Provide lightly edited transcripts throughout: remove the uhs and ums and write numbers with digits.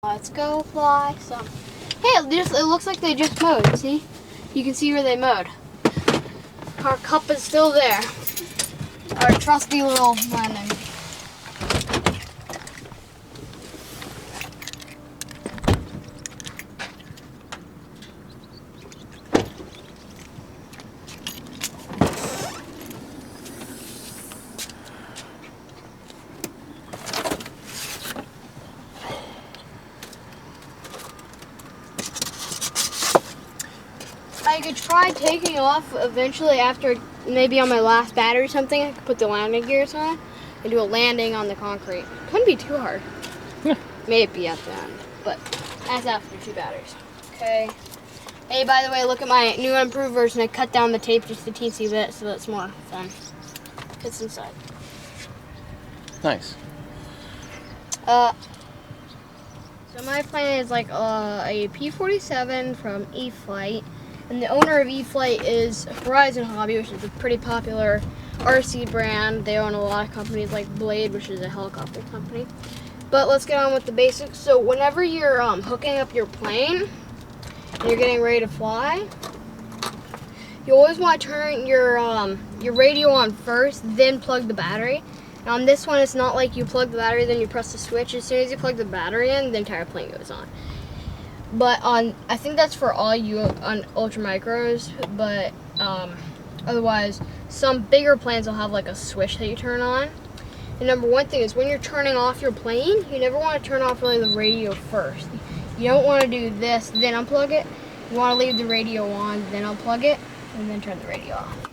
Let's go fly some. Hey, it looks like they just mowed. See? You can see where they mowed. Our cup is still there. Our trusty little landing. I could try taking off eventually after, maybe on my last battery or something. I could put the landing gears on and do a landing on the concrete. Couldn't be too hard. Maybe at the end, but that's after 2 batteries. Okay. Hey, by the way, look at my new and improved version. I cut down the tape just a teensy bit so that's more fun. Fits inside. Nice. So my plane is like a P-47 from E-Flight. And the owner of E-Flight is Horizon Hobby, which is a pretty popular RC brand. They own a lot of companies like Blade, which is a helicopter company. But let's get on with the basics. So whenever you're hooking up your plane and you're getting ready to fly, you always want to turn your radio on first, then plug the battery. And on this one, it's not like you plug the battery, then you press the switch. As soon as you plug the battery in, the entire plane goes on. But I think that's for all you on ultra micros, but otherwise some bigger planes will have like a switch that you turn on. And number one thing is when you're turning off your plane, you never want to turn off really the radio first. You don't want to do this, then unplug it. You want to leave the radio on, then unplug it, and then turn the radio off.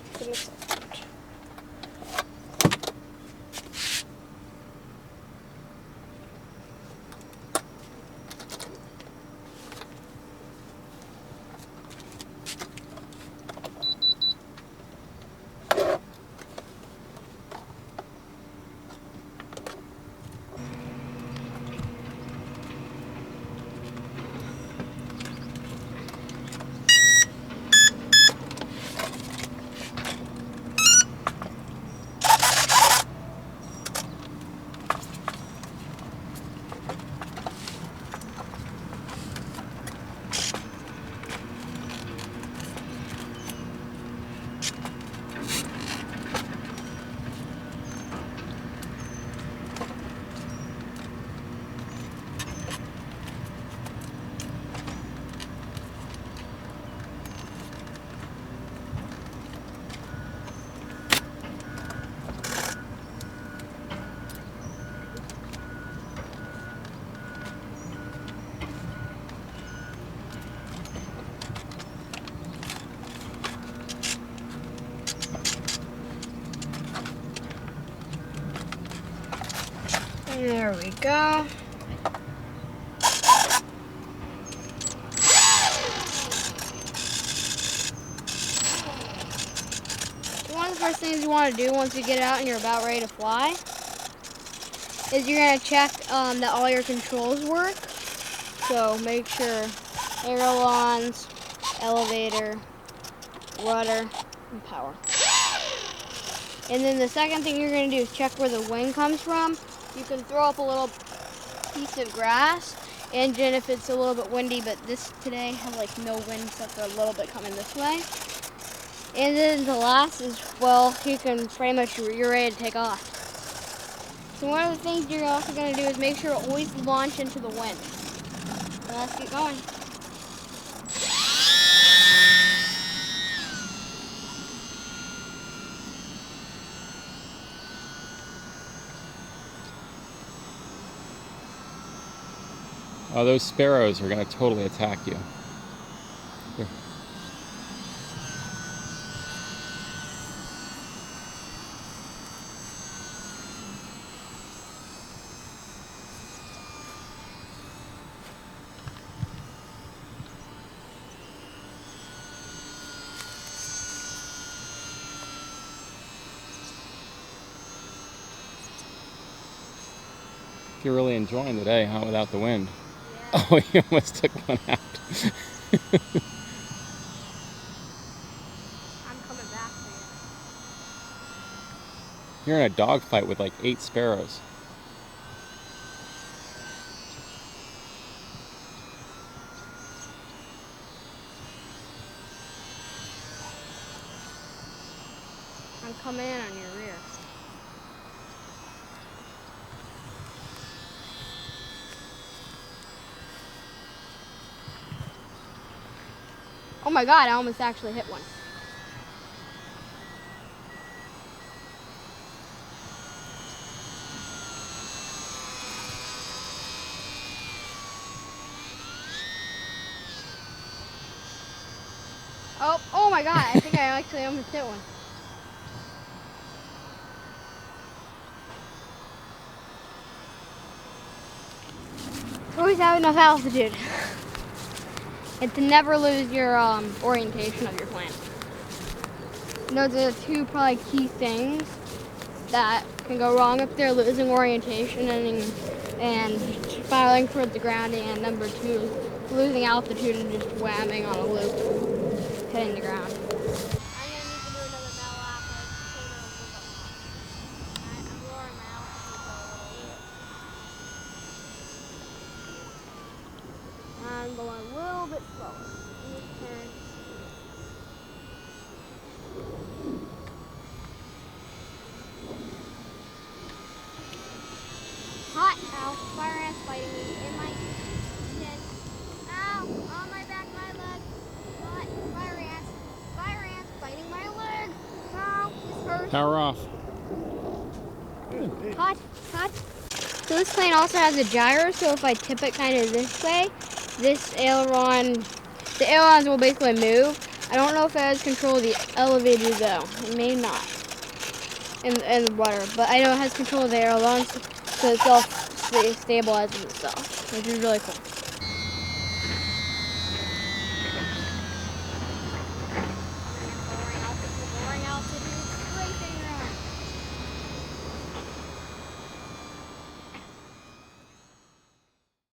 There we go. One of the first things you want to do once you get out and you're about ready to fly is you're going to check that all your controls work. So make sure ailerons, elevator, rudder, and power. And then the second thing you're going to do is check where the wind comes from. You can throw up a little piece of grass, engine if it's a little bit windy, but this today has like no wind except for a little bit coming this way. And then the last is, well, you can pretty much, you're ready to take off. So one of the things you're also going to do is make sure to always launch into the wind. So let's get going. Oh, those sparrows are going to totally attack you. Here. You're really enjoying the day, huh, without the wind? Yeah. Oh, you almost took one out. I'm coming back for you. You're in a dogfight with like 8 sparrows. I'm coming in on your rear. Oh my God, I almost actually hit one. Oh my God, I think I actually almost hit one. Always have enough altitude. And to never lose your orientation of your plane. Those are the two probably key things that can go wrong if they're losing orientation and spiraling towards the ground, and number two, losing altitude and just whamming on a loop, hitting the ground. I'm gonna need to do another bell lap. I'm lowering my altitude a little bit. I'm going a little bit slower in this turn. Hot! Ow! Fire ants biting me in my chin. Ow! On my back, my leg. Hot! Fire ants! Fire ants biting my leg. Ow! This hurts. Power off. Hot! Hot! So this plane also has a gyro, so if I tip it kind of this way, this aileron, the ailerons will basically move. I don't know if it has control of the elevator though. It may not. In the water, but I know it has control of the ailerons, so itself stabilizes itself, which is really cool.